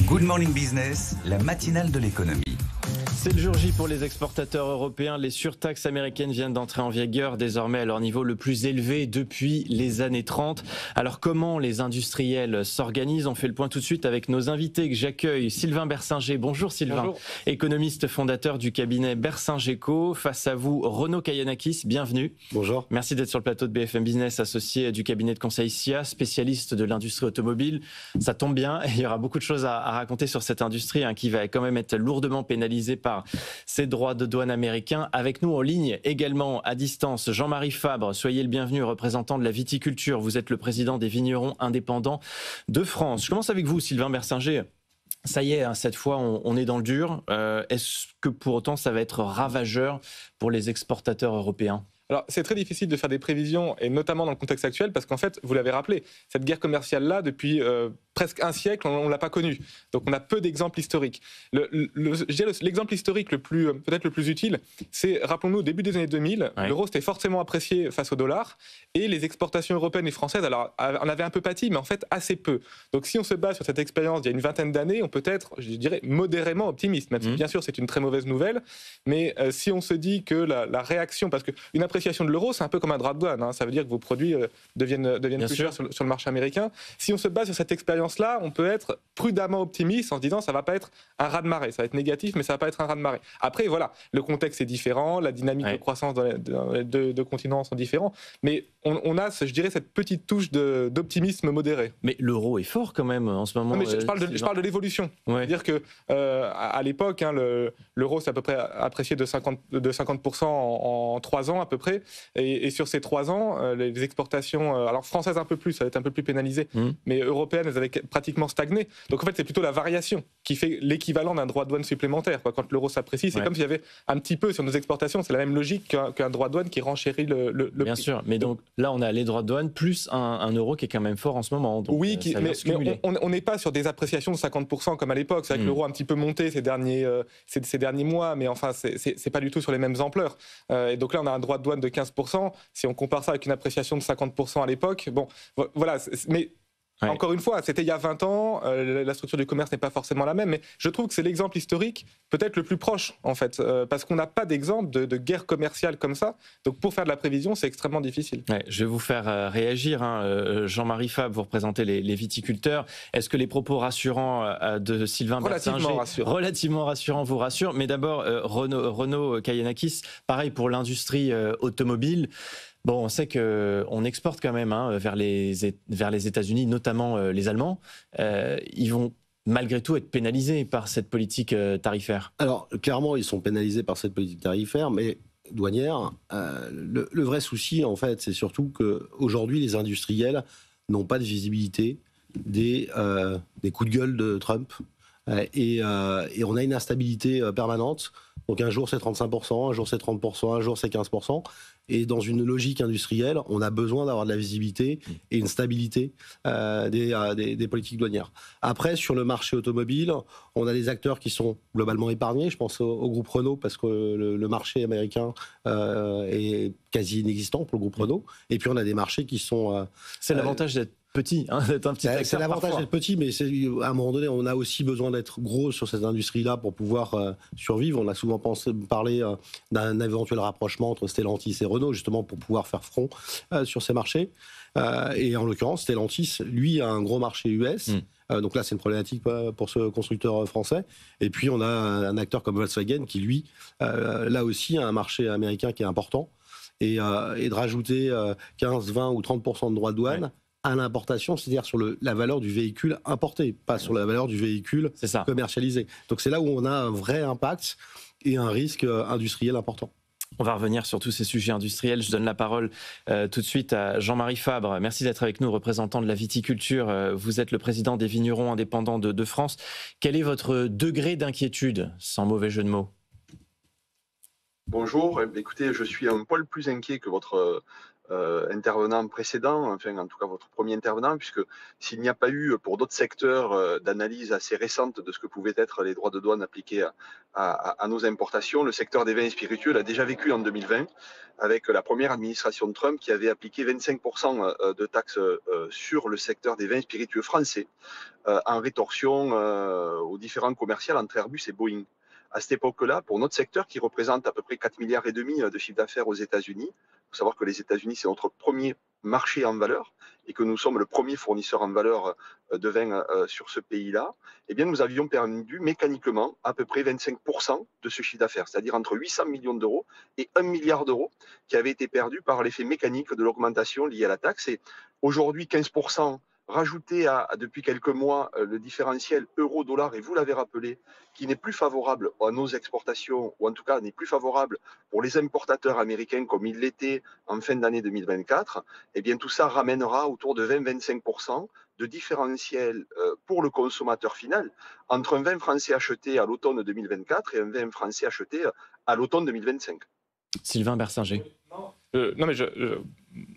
Good Morning Business, la matinale de l'économie. C'est le jour J pour les exportateurs européens. Les surtaxes américaines viennent d'entrer en vigueur, désormais à leur niveau le plus élevé depuis les années 30. Alors comment les industriels s'organisent? On fait le point tout de suite avec nos invités que j'accueille. Sylvain Bersinger, bonjour Sylvain. Bonjour. Économiste fondateur du cabinet Bersinger-Co. Face à vous, Renaud Kayanakis, bienvenue. Bonjour. Merci d'être sur le plateau de BFM Business, associé du cabinet de conseil SIA, spécialiste de l'industrie automobile. Ça tombe bien, il y aura beaucoup de choses à raconter sur cette industrie qui va quand même être lourdement pénalisée par ces droits de douane américains. Avec nous en ligne également à distance, Jean-Marie Fabre, soyez le bienvenu, représentant de la viticulture. Vous êtes le président des vignerons indépendants de France. Je commence avec vous, Sylvain Bersinger. Ça y est, cette fois, on est dans le dur. Est-ce que pour autant, ça va être ravageur pour les exportateurs européens ? Alors, c'est très difficile de faire des prévisions, et notamment dans le contexte actuel, parce qu'en fait, vous l'avez rappelé, cette guerre commerciale-là, depuis presque un siècle, on ne l'a pas connue. Donc, on a peu d'exemples historiques. L'exemple historique peut-être le plus utile, c'est, rappelons-nous, au début des années 2000, l'euro s'était fortement apprécié face au dollar, et les exportations européennes et françaises, alors, en avaient un peu pâti, mais en fait, assez peu. Donc, si on se base sur cette expérience d'il y a une vingtaine d'années, on peut être, je dirais, modérément optimiste. Même si, bien sûr, c'est une très mauvaise nouvelle, mais si on se dit que la réaction, parce qu'une appréciation de l'euro, c'est un peu comme un droit de douane. Ça veut dire que vos produits deviennent plus chers sur le marché américain. Si on se base sur cette expérience-là, on peut être prudemment optimiste en se disant ça ne va pas être un raz-de-marée. Ça va être négatif, mais ça ne va pas être un raz-de-marée. Après, voilà, le contexte est différent, la dynamique de croissance dans les deux continents sont différents, mais on a, je dirais, cette petite touche d'optimisme modéré. Mais l'euro est fort quand même en ce moment. Non, mais je parle de l'évolution. C'est-à-dire que à l'époque, l'euro s'est à peu près apprécié de 50% en 3 ans à peu près. Et sur ces 3 ans, les exportations, alors françaises un peu plus, ça va être un peu plus pénalisé, mais européennes, elles avaient pratiquement stagné. Donc en fait, c'est plutôt la variation qui fait l'équivalent d'un droit de douane supplémentaire. Quand l'euro s'apprécie, c'est comme s'il y avait un petit peu sur nos exportations, c'est la même logique qu'un droit de douane qui renchérit le prix. Bien sûr, mais donc là, on a les droits de douane plus un euro qui est quand même fort en ce moment. Donc, oui, mais on n'est pas sur des appréciations de 50% comme à l'époque. C'est vrai que l'euro a un petit peu monté ces derniers mois, mais enfin, c'est pas du tout sur les mêmes ampleurs. Et donc là, on a un droit de douane de 15%. Si on compare ça avec une appréciation de 50% à l'époque, bon, voilà. Mais encore une fois, c'était il y a 20 ans, la structure du commerce n'est pas forcément la même, mais je trouve que c'est l'exemple historique peut-être le plus proche, en fait, parce qu'on n'a pas d'exemple de guerre commerciale comme ça. Donc pour faire de la prévision, c'est extrêmement difficile. Je vais vous faire réagir. Jean-Marie Fabre, vous représentez les viticulteurs. Est-ce que les propos rassurants de Sylvain Bersinger, relativement rassurants, vous rassurent? Mais d'abord, Renaud Kayanakis, pareil pour l'industrie automobile. Bon, on sait qu'on exporte quand même vers les États-Unis, notamment les Allemands. Ils vont malgré tout être pénalisés par cette politique tarifaire. Alors, clairement, ils sont pénalisés par cette politique tarifaire, mais douanière. Le vrai souci, en fait, c'est surtout qu'aujourd'hui, les industriels n'ont pas de visibilité des coups de gueule de Trump. Et on a une instabilité permanente. Donc un jour c'est 35%, un jour c'est 30%, un jour c'est 15%. Et dans une logique industrielle, on a besoin d'avoir de la visibilité et une stabilité des politiques douanières. Après, sur le marché automobile, on a des acteurs qui sont globalement épargnés. Je pense au groupe Renault, parce que le marché américain est quasi inexistant pour le groupe Renault. Et puis on a des marchés qui sont... c'est l'avantage d'être petit, d'être un petit acteur. C'est l'avantage d'être petit, mais à un moment donné, on a aussi besoin d'être gros sur cette industrie-là pour pouvoir survivre. On a souvent parlé d'un éventuel rapprochement entre Stellantis et Renault, justement pour pouvoir faire front sur ces marchés. Et en l'occurrence, Stellantis, lui, a un gros marché US. Donc là, c'est une problématique pour ce constructeur français. Et puis, on a un acteur comme Volkswagen qui, lui, là aussi, a un marché américain qui est important. Et de rajouter 15, 20 ou 30% de droits de douane à l'importation, c'est-à-dire sur la valeur du véhicule importé, pas sur la valeur du véhicule commercialisé. Donc c'est là où on a un vrai impact et un risque industriel important. On va revenir sur tous ces sujets industriels. Je donne la parole tout de suite à Jean-Marie Fabre. Merci d'être avec nous, représentant de la viticulture. Vous êtes le président des vignerons indépendants de France. Quel est votre degré d'inquiétude, sans mauvais jeu de mots ? Bonjour, écoutez, je suis un poil plus inquiet que votre intervenant précédent, enfin en tout cas votre premier intervenant, puisque s'il n'y a pas eu pour d'autres secteurs d'analyse assez récente de ce que pouvaient être les droits de douane appliqués à nos importations, le secteur des vins et spiritueux l'a déjà vécu en 2020 avec la première administration de Trump qui avait appliqué 25% de taxes sur le secteur des vins et spiritueux français en rétorsion aux différents commerciaux entre Airbus et Boeing. À cette époque-là, pour notre secteur qui représente à peu près 4,5 milliards de chiffre d'affaires aux États-Unis, il faut savoir que les États-Unis, c'est notre premier marché en valeur et que nous sommes le premier fournisseur en valeur de vin sur ce pays-là, eh bien, nous avions perdu mécaniquement à peu près 25% de ce chiffre d'affaires, c'est-à-dire entre 800 millions d'euros et 1 milliard d'euros qui avaient été perdus par l'effet mécanique de l'augmentation liée à la taxe. Et aujourd'hui, 15%. Rajouter depuis quelques mois le différentiel euro-dollar, et vous l'avez rappelé, qui n'est plus favorable à nos exportations, ou en tout cas n'est plus favorable pour les importateurs américains comme il l'était en fin d'année 2024, eh bien tout ça ramènera autour de 20-25% de différentiel pour le consommateur final entre un vin français acheté à l'automne 2024 et un vin français acheté à l'automne 2025. Sylvain Bersinger. Non, mais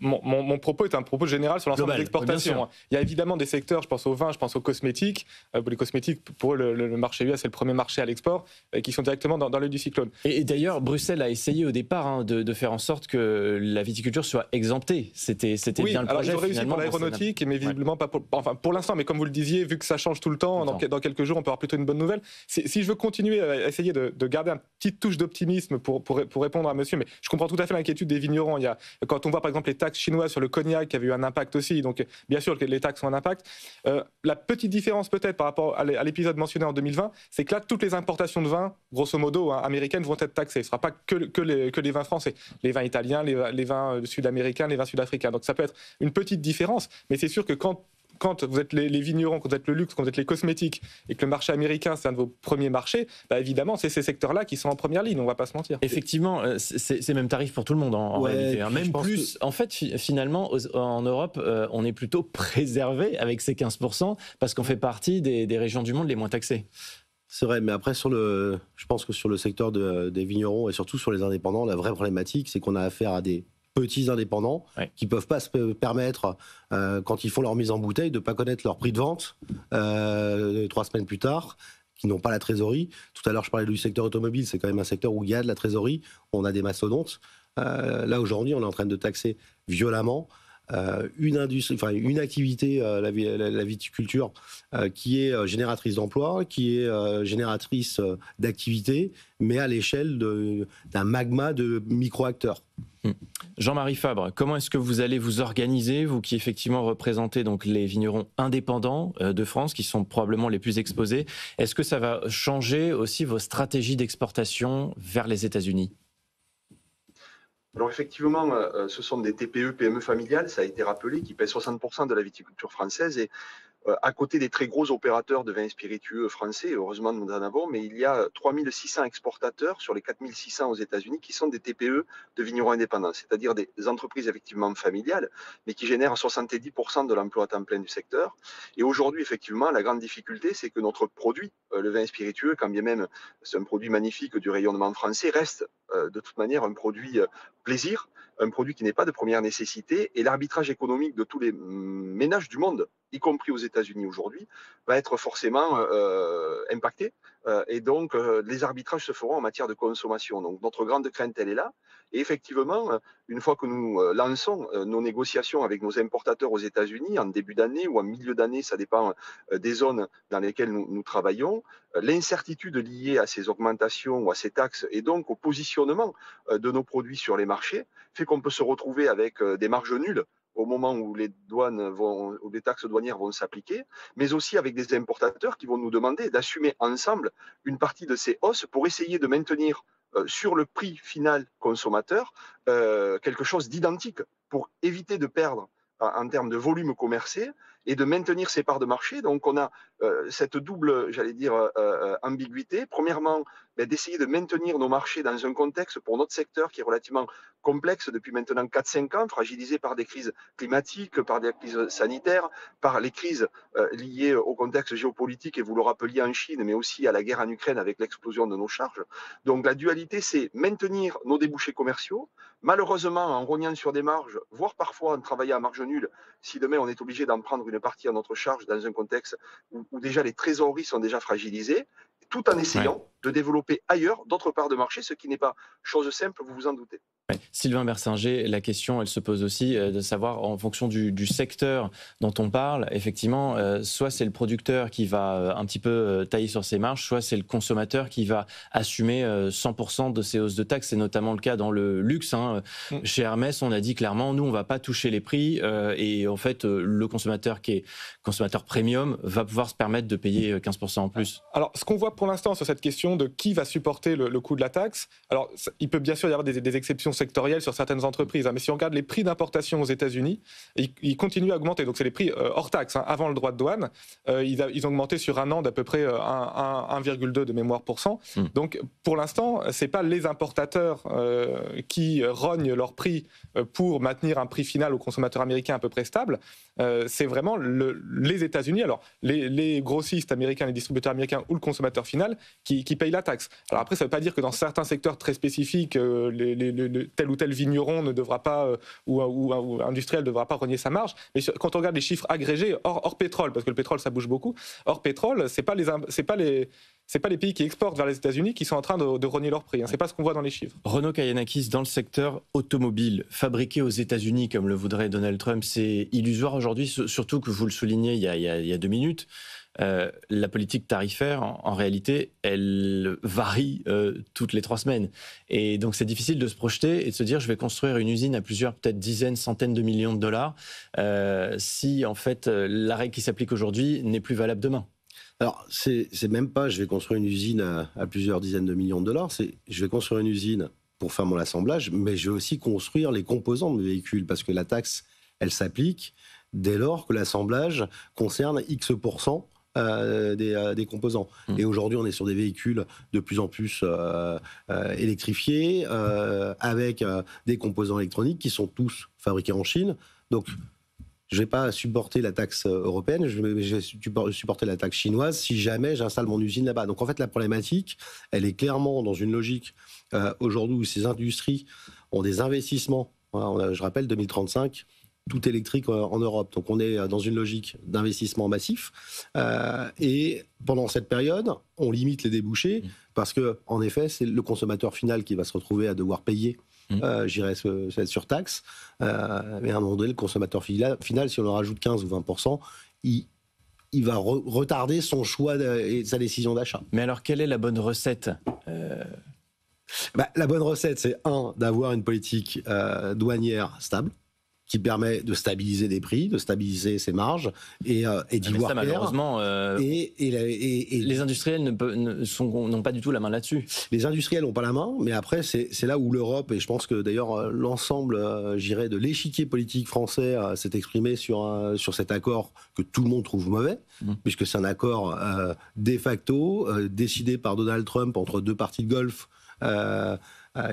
mon propos est un propos général sur l'ensemble des exportations. Il y a évidemment des secteurs, je pense au vin, je pense aux cosmétiques. Les cosmétiques, pour eux, le marché US, c'est le premier marché à l'export, qui sont directement dans l'œil du cyclone. Et d'ailleurs, Bruxelles a essayé au départ de faire en sorte que la viticulture soit exemptée. C'était bien le projet. Ils ont réussi pour l'aéronautique, mais visiblement pas pour l'instant. Mais comme vous le disiez, vu que ça change tout le temps, dans quelques jours, on peut avoir plutôt une bonne nouvelle. Si je veux continuer à essayer de garder une petite touche d'optimisme pour répondre à monsieur, mais je comprends tout à fait l'inquiétude des vignerons. Quand on voit par exemple les taxes chinoises sur le cognac qui avait eu un impact aussi, donc bien sûr que les taxes ont un impact. La petite différence peut-être par rapport à l'épisode mentionné en 2020, c'est que là, toutes les importations de vin, grosso modo, américaines, vont être taxées. Ce ne sera pas que les vins français, les vins italiens, les vins sud-américains, les vins sud-africains. Donc ça peut être une petite différence, mais c'est sûr que quand vous êtes les vignerons, quand vous êtes le luxe, quand vous êtes les cosmétiques, et que le marché américain, c'est un de vos premiers marchés, évidemment, c'est ces secteurs-là qui sont en première ligne, on ne va pas se mentir. Effectivement, c'est même tarif pour tout le monde en réalité. Même plus. En fait, finalement, en Europe, on est plutôt préservé avec ces 15%, parce qu'on fait partie des régions du monde les moins taxées. C'est vrai, mais après, je pense que sur le secteur des vignerons, et surtout sur les indépendants, la vraie problématique, c'est qu'on a affaire à des petits indépendants qui ne peuvent pas se permettre, quand ils font leur mise en bouteille, de ne pas connaître leur prix de vente 3 semaines plus tard, qui n'ont pas la trésorerie. Tout à l'heure, je parlais du secteur automobile, c'est quand même un secteur où il y a de la trésorerie, on a des mastodontes. Là, aujourd'hui, on est en train de taxer violemment une activité, la viticulture, qui est génératrice d'emplois, qui est génératrice d'activité, mais à l'échelle d'un magma de micro-acteurs. Jean-Marie Fabre, comment est-ce que vous allez vous organiser, vous qui effectivement représentez donc les vignerons indépendants de France, qui sont probablement les plus exposés? Est-ce que ça va changer aussi vos stratégies d'exportation vers les États-Unis? Alors effectivement, ce sont des TPE, PME familiales, ça a été rappelé, qui pèsent 60% de la viticulture française et à côté des très gros opérateurs de vins spiritueux français, heureusement nous en avons, mais il y a 3600 exportateurs sur les 4600 aux États-Unis qui sont des TPE de vignerons indépendants, c'est-à-dire des entreprises effectivement familiales, mais qui génèrent 70% de l'emploi à temps plein du secteur. Et aujourd'hui, effectivement, la grande difficulté, c'est que notre produit, le vin spiritueux, quand bien même c'est un produit magnifique du rayonnement français, reste de toute manière un produit plaisir, un produit qui n'est pas de première nécessité, et l'arbitrage économique de tous les ménages du monde, y compris aux États-Unis aujourd'hui, va être forcément impacté. Et donc, les arbitrages se feront en matière de consommation. Donc, notre grande crainte, elle est là. Et effectivement, une fois que nous lançons nos négociations avec nos importateurs aux États-Unis, en début d'année ou en milieu d'année, ça dépend des zones dans lesquelles nous travaillons, l'incertitude liée à ces augmentations ou à ces taxes et donc au positionnement de nos produits sur les marchés fait qu'on peut se retrouver avec des marges nulles au moment où les taxes douanières vont s'appliquer, mais aussi avec des importateurs qui vont nous demander d'assumer ensemble une partie de ces hausses pour essayer de maintenir sur le prix final consommateur quelque chose d'identique pour éviter de perdre en termes de volume commercé et de maintenir ses parts de marché. Donc on a cette double, j'allais dire, ambiguïté. Premièrement, d'essayer de maintenir nos marchés dans un contexte pour notre secteur qui est relativement complexe depuis maintenant 4-5 ans, fragilisé par des crises climatiques, par des crises sanitaires, par les crises liées au contexte géopolitique, et vous le rappeliez en Chine, mais aussi à la guerre en Ukraine avec l'explosion de nos charges. Donc la dualité, c'est maintenir nos débouchés commerciaux, malheureusement en rognant sur des marges, voire parfois en travaillant à marge nulle, si demain on est obligé d'en prendre une partie à notre charge dans un contexte où déjà les trésoreries sont déjà fragilisées, tout en essayant de développer ailleurs d'autres parts de marché, ce qui n'est pas chose simple, vous vous en doutez. Ouais. Sylvain Bersinger, la question, elle se pose aussi de savoir, en fonction du secteur dont on parle, effectivement, soit c'est le producteur qui va un petit peu tailler sur ses marges, soit c'est le consommateur qui va assumer 100% de ces hausses de taxes. C'est notamment le cas dans le luxe. Chez Hermès, on a dit clairement, nous, on ne va pas toucher les prix. Et en fait, le consommateur qui est consommateur premium va pouvoir se permettre de payer 15% en plus. Alors, ce qu'on voit pour l'instant sur cette question de qui va supporter le coût de la taxe, alors il peut bien sûr y avoir des exceptions sectorielles sur certaines entreprises, mais si on regarde les prix d'importation aux États-Unis, ils continuent à augmenter. Donc c'est les prix hors taxe, avant le droit de douane. Ils ont augmenté sur un an d'à peu près 1,2 de mémoire pour cent. Donc pour l'instant, c'est pas les importateurs qui rognent leur prix pour maintenir un prix final au consommateur américain à peu près stable. C'est vraiment les États-Unis, alors les grossistes américains, les distributeurs américains ou le consommateur final qui payent la taxe. Alors après, ça ne veut pas dire que dans certains secteurs très spécifiques, tel ou tel vigneron ne devra pas ou industriel ne devra pas rogner sa marge. Mais quand on regarde les chiffres agrégés hors pétrole, parce que le pétrole ça bouge beaucoup, hors pétrole, c'est pas les pays qui exportent vers les États-Unis qui sont en train de rogner leur prix. C'est pas ce qu'on voit dans les chiffres. Renaud Kayanakis, dans le secteur automobile, fabriqué aux États-Unis comme le voudrait Donald Trump, c'est illusoire aujourd'hui, surtout que vous le soulignez il y a 2 minutes. La politique tarifaire, en réalité, elle varie toutes les 3 semaines. Et donc, c'est difficile de se projeter et de se dire, je vais construire une usine à plusieurs, peut-être dizaines, centaines de millions de dollars, si, en fait, la règle qui s'applique aujourd'hui n'est plus valable demain. Alors, c'est même pas, je vais construire une usine à plusieurs dizaines de millions de dollars, c'est, je vais construire une usine pour faire mon assemblage, mais je vais aussi construire les composants de mes véhicules, parce que la taxe, elle s'applique dès lors que l'assemblage concerne X% des composants. Et aujourd'hui, on est sur des véhicules de plus en plus électrifiés, avec des composants électroniques qui sont tous fabriqués en Chine. Donc, je ne vais pas supporter la taxe européenne, je vais supporter la taxe chinoise si jamais j'installe mon usine là-bas. Donc en fait, la problématique, elle est clairement dans une logique aujourd'hui où ces industries ont des investissements. Voilà, je rappelle, 2035, tout électrique en Europe. Donc on est dans une logique d'investissement massif. Et pendant cette période, on limite les débouchés parce qu'en effet, c'est le consommateur final qui va se retrouver à devoir payer cette surtaxe. Mais à un moment donné, le consommateur final, si on leur rajoute 15 ou 20%, il va retarder son choix et sa décision d'achat. Mais alors, quelle est la bonne recette La bonne recette, c'est d'avoir une politique douanière stable, qui permet de stabiliser des prix, de stabiliser ses marges et d'y voir clair. Malheureusement, les industriels n'ont pas du tout la main là-dessus. Les industriels n'ont pas la main, mais après, c'est là où l'Europe, et je pense que d'ailleurs l'ensemble, de l'échiquier politique français s'est exprimé sur cet accord que tout le monde trouve mauvais, puisque c'est un accord de facto, décidé par Donald Trump entre 2 parties de golf.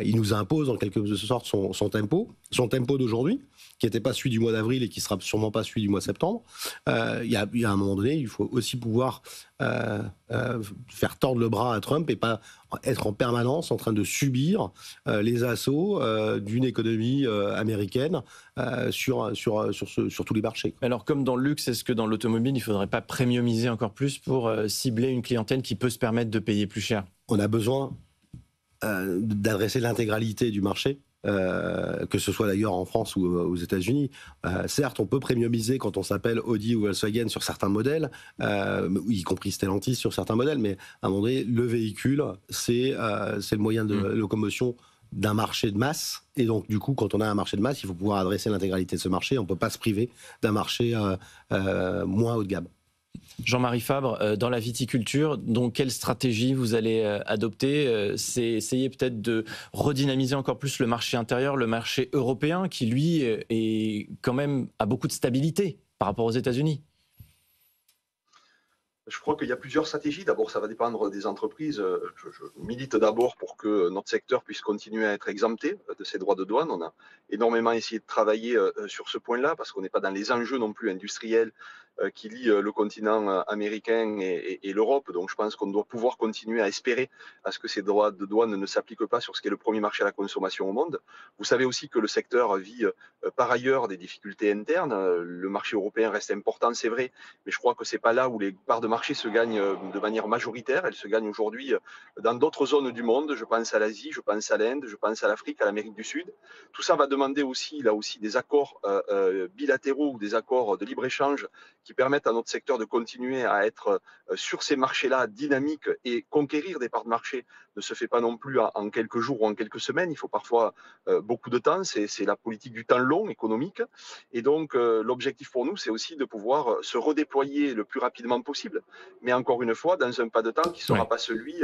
Il nous impose en quelque sorte son tempo d'aujourd'hui, qui n'était pas celui du mois d'avril et qui sera sûrement pas celui du mois de septembre. Il y a un moment donné, il faut aussi pouvoir faire tordre le bras à Trump et pas être en permanence en train de subir les assauts d'une économie américaine sur tous les marchés. Alors, comme dans le luxe, est-ce que dans l'automobile, il ne faudrait pas premiumiser encore plus pour cibler une clientèle qui peut se permettre de payer plus cher ? On a besoin d'adresser l'intégralité du marché, que ce soit d'ailleurs en France ou aux États-Unis. Certes, on peut premiumiser quand on s'appelle Audi ou Volkswagen sur certains modèles, y compris Stellantis sur certains modèles, mais à un moment donné, le véhicule, c'est le moyen de locomotion d'un marché de masse. Et donc, du coup, quand on a un marché de masse, il faut pouvoir adresser l'intégralité de ce marché. On ne peut pas se priver d'un marché moins haut de gamme. Jean-Marie Fabre, dans la viticulture, donc quelle stratégie vous allez adopter ? C'est essayer peut-être de redynamiser encore plus le marché intérieur, le marché européen, qui lui est quand même a beaucoup de stabilité par rapport aux États-Unis. Je crois qu'il y a plusieurs stratégies. D'abord, ça va dépendre des entreprises. Je milite d'abord pour que notre secteur puisse continuer à être exempté de ces droits de douane. On a énormément essayé de travailler sur ce point-là parce qu'on n'est pas dans les enjeux non plus industriels qui lient le continent américain et l'Europe. Donc, je pense qu'on doit pouvoir continuer à espérer à ce que ces droits de douane ne s'appliquent pas sur ce qui est le premier marché à la consommation au monde. Vous savez aussi que le secteur vit par ailleurs des difficultés internes. Le marché européen reste important, c'est vrai, mais je crois que c'est pas là où les parts de marché se gagnent de manière majoritaire. Elles se gagnent aujourd'hui dans d'autres zones du monde. Je pense à l'Asie, je pense à l'Inde, je pense à l'Afrique, à l'Amérique du Sud. Tout ça va demander aussi, là aussi, des accords bilatéraux ou des accords de libre-échange qui permettent à notre secteur de continuer à être sur ces marchés-là dynamiques, et conquérir des parts de marché ne se fait pas non plus en quelques jours ou en quelques semaines. Il faut parfois beaucoup de temps. C'est la politique du temps long économique. Et donc, l'objectif pour nous, c'est aussi de pouvoir se redéployer le plus rapidement possible. Mais encore une fois, dans un pas de temps qui ne sera pas celui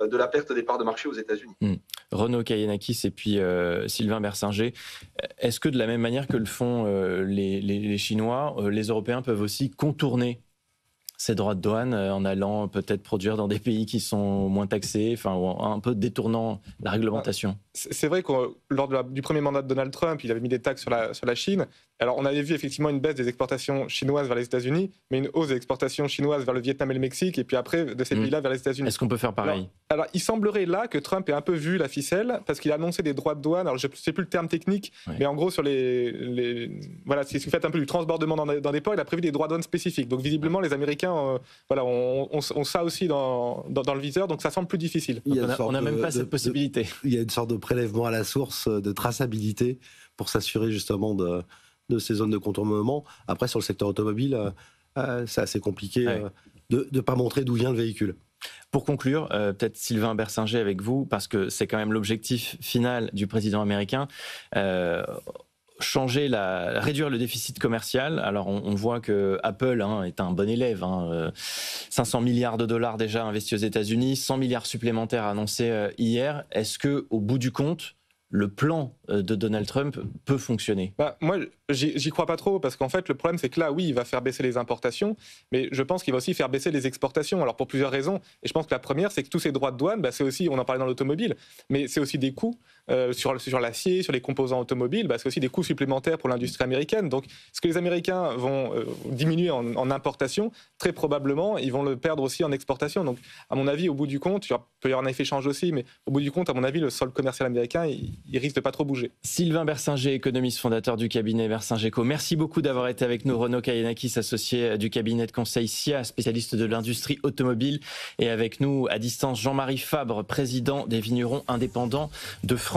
de la perte des parts de marché aux États-Unis. Renaud Kayanakis et puis Sylvain Bersinger, est-ce que de la même manière que le font les Chinois, les Européens peuvent aussi contourner ces droits de douane en allant peut-être produire dans des pays qui sont moins taxés, ou un peu détournant la réglementation? C'est vrai que lors du premier mandat de Donald Trump, il avait mis des taxes sur la Chine. Alors on avait vu effectivement une baisse des exportations chinoises vers les États-Unis, mais une hausse des exportations chinoises vers le Vietnam et le Mexique, et puis après de ces pays-là vers les États-Unis. Est-ce qu'on peut faire pareil? Alors il semblerait là que Trump ait un peu vu la ficelle, parce qu'il a annoncé des droits de douane. Alors je ne sais plus le terme technique, mais en gros sur voilà, si vous faites un peu du transbordement dans des ports, il a prévu des droits de douane spécifiques. Donc visiblement les Américains ont ça aussi dans le viseur, donc ça semble plus difficile. On n'a même pas cette possibilité. Il y a une sorte de prélèvement à la source, de traçabilité pour s'assurer justement de ces zones de contournement. Après, sur le secteur automobile, c'est assez compliqué de ne pas montrer d'où vient le véhicule. Pour conclure, peut-être Sylvain Bersinger avec vous, parce que c'est quand même l'objectif final du président américain. Réduire le déficit commercial. Alors on voit que Apple est un bon élève. 500 milliards de dollars déjà investis aux États-Unis, 100 milliards supplémentaires annoncés hier. Est-ce que, au bout du compte, le plan de Donald Trump peut fonctionner? Moi, j'y crois pas trop, parce qu'en fait, le problème, c'est que là, oui, il va faire baisser les importations, mais je pense qu'il va aussi faire baisser les exportations. Alors, pour plusieurs raisons. Et je pense que la première, c'est que tous ces droits de douane, c'est aussi, on en parlait dans l'automobile, mais c'est aussi des coûts sur l'acier, sur les composants automobiles, c'est aussi des coûts supplémentaires pour l'industrie américaine. Donc, ce que les Américains vont diminuer en importation, très probablement, ils vont le perdre aussi en exportation. Donc, à mon avis, au bout du compte, il peut y avoir un effet échange aussi, mais au bout du compte, à mon avis, le sol commercial américain, il risque de pas trop bouger. Sylvain Bersinger, économiste fondateur du cabinet Bersinger Co. Merci beaucoup d'avoir été avec nous. Renaud Kayanakis, associé du cabinet de conseil SIA, spécialiste de l'industrie automobile. Et avec nous, à distance, Jean-Marie Fabre, président des vignerons indépendants de France.